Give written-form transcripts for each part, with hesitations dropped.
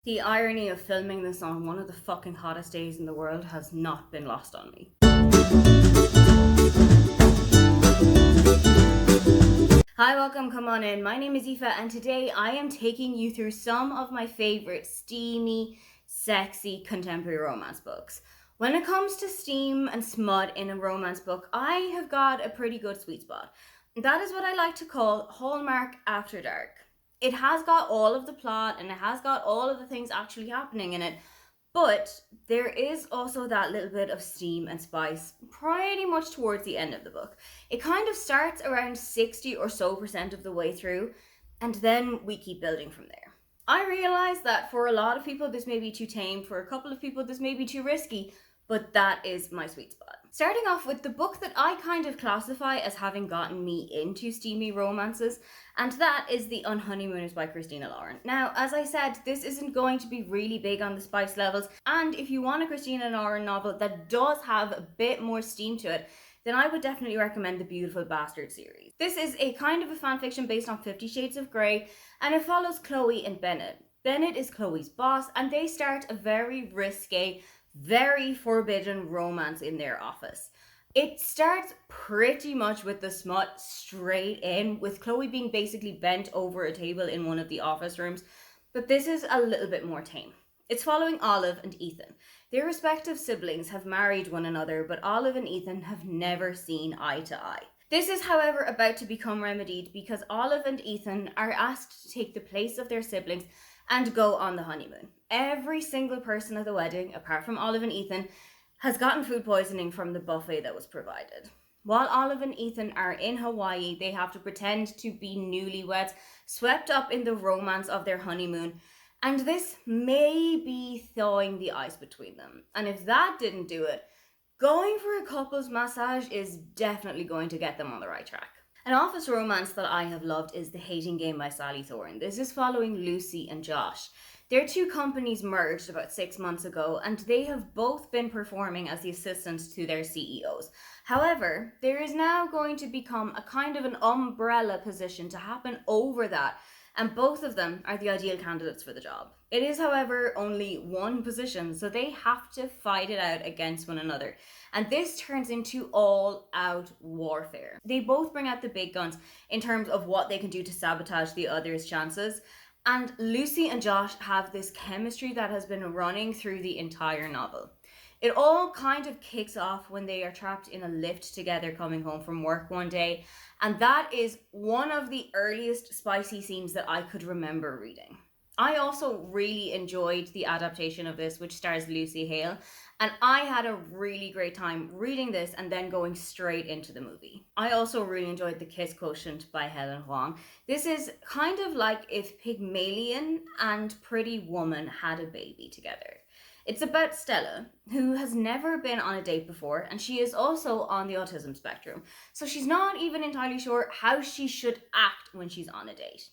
The irony of filming this on one of the fucking hottest days in the world has not been lost on me. Hi, welcome, come on in. My name is Aoife, and today I am taking you through some of my favorite steamy, sexy contemporary romance books. When it comes to steam and smut in a romance book, I have got a pretty good sweet spot. That is what I like to call Hallmark After Dark. It has got all of the plot and it has got all of the things actually happening in it, but there is also that little bit of steam and spice pretty much towards the end of the book. It kind of starts around 60 or so percent of the way through, and then we keep building from there. I realize that for a lot of people this may be too tame, for a couple of people this may be too risky, but that is my sweet spot. Starting off with the book that I kind of classify as having gotten me into steamy romances, and that is The Unhoneymooners by Christina Lauren. Now, as I said, this isn't going to be really big on the spice levels, and if you want a Christina Lauren novel that does have a bit more steam to it, then I would definitely recommend the Beautiful Bastard series. This is a kind of a fanfiction based on 50 Shades of Grey, and it follows Chloe and Bennett. Bennett is Chloe's boss, and they start a very risque, very forbidden romance in their office. It starts pretty much with the smut straight in, with Chloe being basically bent over a table in one of the office rooms, but this is a little bit more tame. It's following Olive and Ethan. Their respective siblings have married one another, but Olive and Ethan have never seen eye to eye. This is, however, about to become remedied because Olive and Ethan are asked to take the place of their siblings and go on the honeymoon. Every single person at the wedding, apart from Olive and Ethan, has gotten food poisoning from the buffet that was provided. While Olive and Ethan are in Hawaii, they have to pretend to be newlyweds, swept up in the romance of their honeymoon, and this may be thawing the ice between them. And if that didn't do it, going for a couples massage is definitely going to get them on the right track. An office romance that I have loved is The Hating Game by Sally Thorne. This is following Lucy and Josh. Their two companies merged about 6 months ago, and they have both been performing as the assistants to their CEOs. However, there is now going to become a kind of an umbrella position to happen over that, and both of them are the ideal candidates for the job. It is, however, only one position, so they have to fight it out against one another. And this turns into all-out warfare. They both bring out the big guns in terms of what they can do to sabotage the other's chances. And Lucy and Josh have this chemistry that has been running through the entire novel. It all kind of kicks off when they are trapped in a lift together coming home from work one day, and that is one of the earliest spicy scenes that I could remember reading. I also really enjoyed the adaptation of this, which stars Lucy Hale, and I had a really great time reading this and then going straight into the movie. I also really enjoyed The Kiss Quotient by Helen Huang. This is kind of like if Pygmalion and Pretty Woman had a baby together. It's about Stella, who has never been on a date before, and she is also on the autism spectrum, so she's not even entirely sure how she should act when she's on a date.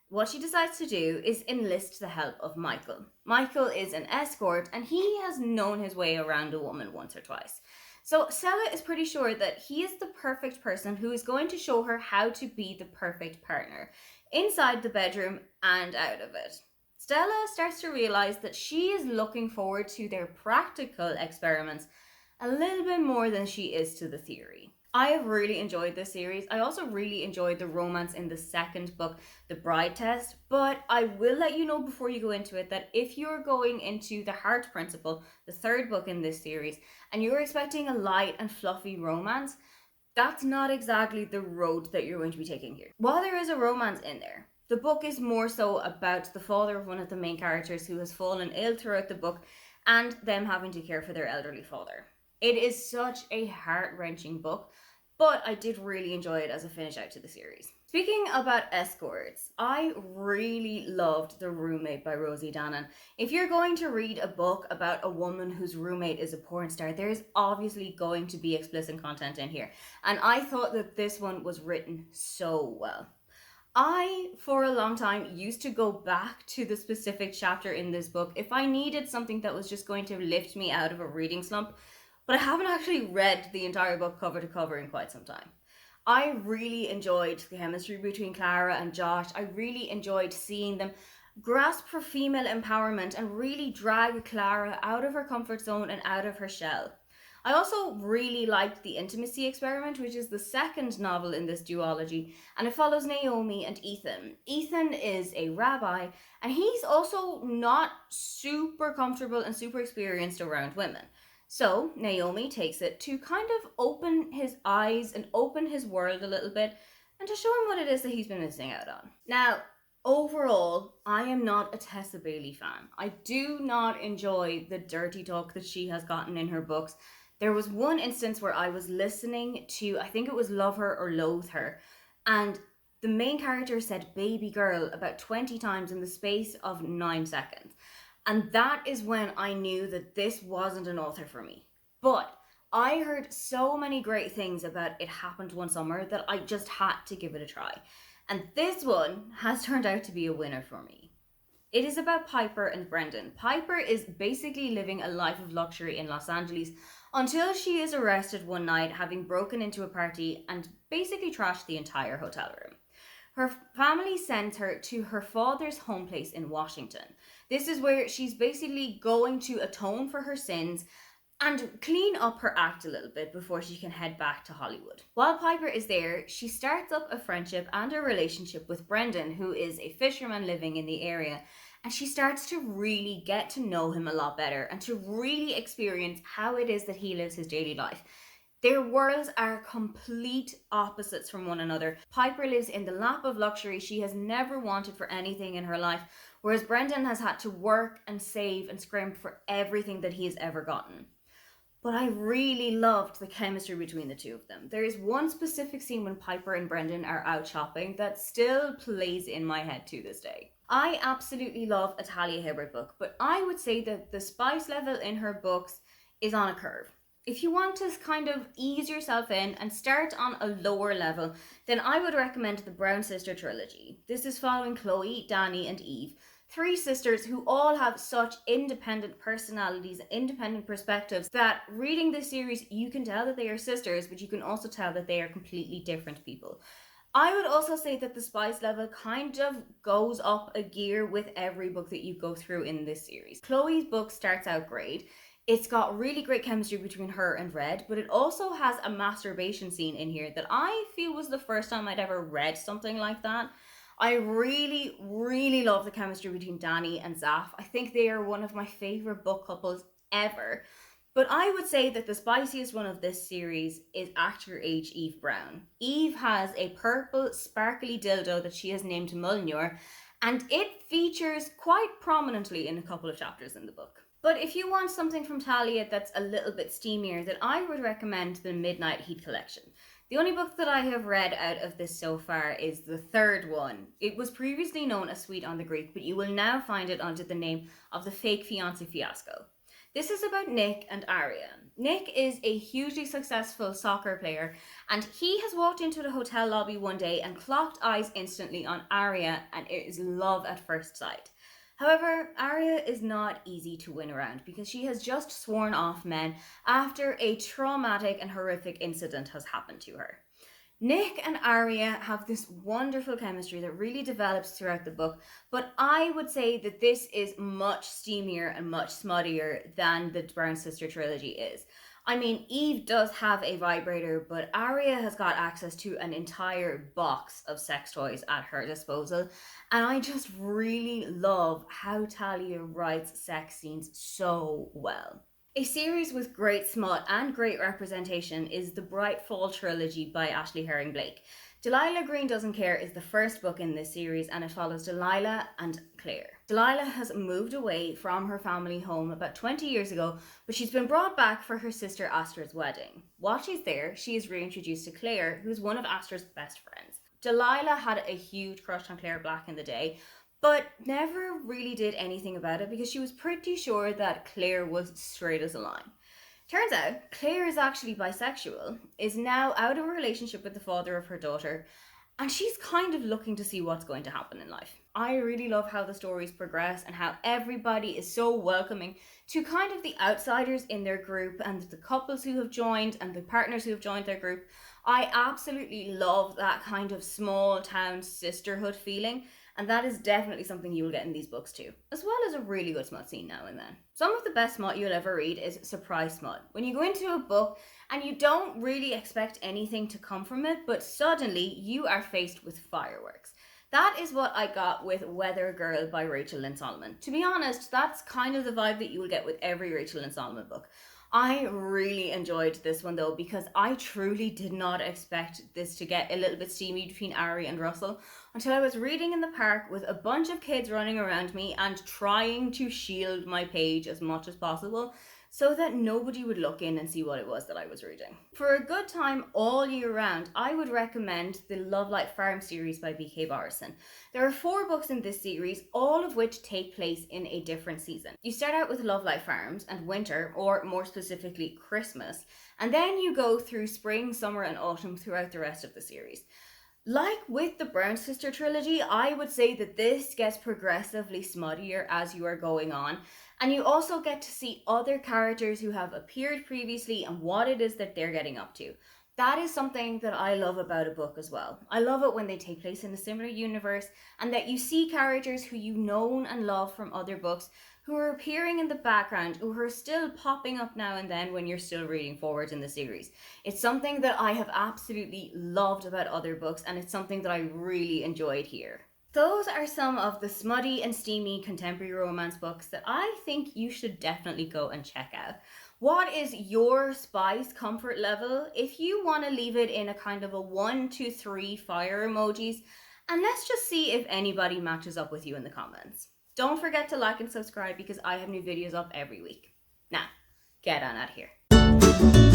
What she decides to do is enlist the help of Michael. Michael is an escort, and he has known his way around a woman once or twice. So Stella is pretty sure that he is the perfect person who is going to show her how to be the perfect partner, inside the bedroom and out of it. Stella starts to realize that she is looking forward to their practical experiments a little bit more than she is to the theory. I have really enjoyed this series. I also really enjoyed the romance in the second book, The Bride Test, but I will let you know before you go into it that if you're going into The Heart Principle, the third book in this series, and you're expecting a light and fluffy romance, that's not exactly the road that you're going to be taking here. While there is a romance in there, the book is more so about the father of one of the main characters who has fallen ill throughout the book and them having to care for their elderly father. It is such a heart-wrenching book, but I did really enjoy it as a finish out to the series. Speaking about escorts, I really loved The Roommate by Rosie Danan. If you're going to read a book about a woman whose roommate is a porn star, there's obviously going to be explicit content in here. And I thought that this one was written so well. I, for a long time, used to go back to the specific chapter in this book if I needed something that was just going to lift me out of a reading slump, but I haven't actually read the entire book cover to cover in quite some time. I really enjoyed the chemistry between Clara and Josh. I really enjoyed seeing them grasp for female empowerment and really drag Clara out of her comfort zone and out of her shell. I also really liked The Intimacy Experiment, which is the second novel in this duology, and it follows Naomi and Ethan. Ethan is a rabbi, and he's also not super comfortable and super experienced around women. So Naomi takes it to kind of open his eyes and open his world a little bit, and to show him what it is that he's been missing out on. Now, overall, I am not a Tessa Bailey fan. I do not enjoy the dirty talk that she has gotten in her books. There was one instance where I was listening to, I think it was Love Her or Loathe Her, and the main character said baby girl about 20 times in the space of 9 seconds. And that is when I knew that this wasn't an author for me. But I heard so many great things about It Happened One Summer that I just had to give it a try. And this one has turned out to be a winner for me. It is about Piper and Brendan. Piper is basically living a life of luxury in Los Angeles until she is arrested one night having broken into a party and basically trashed the entire hotel room. Her family sends her to her father's home place in Washington. This is where she's basically going to atone for her sins and clean up her act a little bit before she can head back to Hollywood. While Piper is there, she starts up a friendship and a relationship with Brendan, who is a fisherman living in the area, and she starts to really get to know him a lot better and to really experience how it is that he lives his daily life. Their worlds are complete opposites from one another. Piper lives in the lap of luxury she has never wanted for anything in her life, whereas Brendan has had to work and save and scrimp for everything that he has ever gotten. But I really loved the chemistry between the two of them. There is one specific scene when Piper and Brendan are out shopping that still plays in my head to this day. I absolutely love a Talia Hibbert book, but I would say that the spice level in her books is on a curve. If you want to kind of ease yourself in and start on a lower level, then I would recommend the Brown Sister trilogy. This is following Chloe, Danny, and Eve, three sisters who all have such independent personalities and independent perspectives that reading this series, you can tell that they are sisters, but you can also tell that they are completely different people. I would also say that the spice level kind of goes up a gear with every book that you go through in this series. Chloe's book starts out great. It's got really great chemistry between her and Red, but it also has a masturbation scene in here that I feel was the first time I'd ever read something like that. I really, really love the chemistry between Danny and Zaf. I think they are one of my favorite book couples ever. But I would say that the spiciest one of this series is actor age Eve Brown. Eve has a purple, sparkly dildo that she has named Mulnure, and it features quite prominently in a couple of chapters in the book. But if you want something from Talia that's a little bit steamier, then I would recommend the Midnight Heat collection. The only book that I have read out of this so far is the third one. It was previously known as Sweet on the Greek, but you will now find it under the name of The Fake Fiancé Fiasco. This is about Nick and Aria. Nick is a hugely successful soccer player, and he has walked into the hotel lobby one day and clocked eyes instantly on Aria, and it is love at first sight. However, Aria is not easy to win around because she has just sworn off men after a traumatic and horrific incident has happened to her. Nick and Aria have this wonderful chemistry that really develops throughout the book, but I would say that this is much steamier and much smuttier than the Brown Sister trilogy is. I mean, Eve does have a vibrator, but Aria has got access to an entire box of sex toys at her disposal, and I just really love how Talia writes sex scenes so well. A series with great smut and great representation is the Bright Fall trilogy by Ashley Herring Blake. Delilah Green Doesn't Care is the first book in this series, and it follows Delilah and Claire. Delilah has moved away from her family home about 20 years ago, but she's been brought back for her sister Astra's wedding. While she's there, she is reintroduced to Claire, who's one of Astra's best friends. Delilah had a huge crush on Claire Black in the day, but never really did anything about it because she was pretty sure that Claire was straight as a line. Turns out, Claire is actually bisexual, is now out of a relationship with the father of her daughter, and she's kind of looking to see what's going to happen in life. I really love how the stories progress and how everybody is so welcoming to kind of the outsiders in their group and the couples who have joined and the partners who have joined their group. I absolutely love that kind of small town sisterhood feeling. and that is definitely something you will get in these books too, as well as a really good smut scene now and then. Some of the best smut you'll ever read is surprise smut. When you go into a book and you don't really expect anything to come from it, but suddenly you are faced with fireworks. That is what I got with Weather Girl by Rachel Lynn Solomon. To be honest, that's kind of the vibe that you will get with every Rachel Lynn Solomon book. I really enjoyed this one though, because I truly did not expect this to get a little bit steamy between Ari and Russell until I was reading in the park with a bunch of kids running around me and trying to shield my page as much as possible so that nobody would look in and see what it was that I was reading. For a good time all year round, I would recommend the Lovelight Farm series by B.K. Barrison. There are 4 books in this series, all of which take place in a different season. You start out with Lovelight Farms and winter, or more specifically Christmas, and then you go through spring, summer and autumn throughout the rest of the series. Like with the Brown Sister trilogy, I would say that this gets progressively smuttier as you are going on, and you also get to see other characters who have appeared previously and what it is that they're getting up to. That is something that I love about a book as well. I love it when they take place in a similar universe and that you see characters who you've known and loved from other books who are appearing in the background, who are still popping up now and then when you're still reading forward in the series. It's something that I have absolutely loved about other books, and it's something that I really enjoyed here. Those are some of the smutty and steamy contemporary romance books that I think you should definitely go and check out. What is your spice comfort level? If you want to leave it in a kind of a 1, 2, 3 fire emojis, and let's just see if anybody matches up with you in the comments. Don't forget to like and subscribe because I have new videos up every week. Now, get on out of here.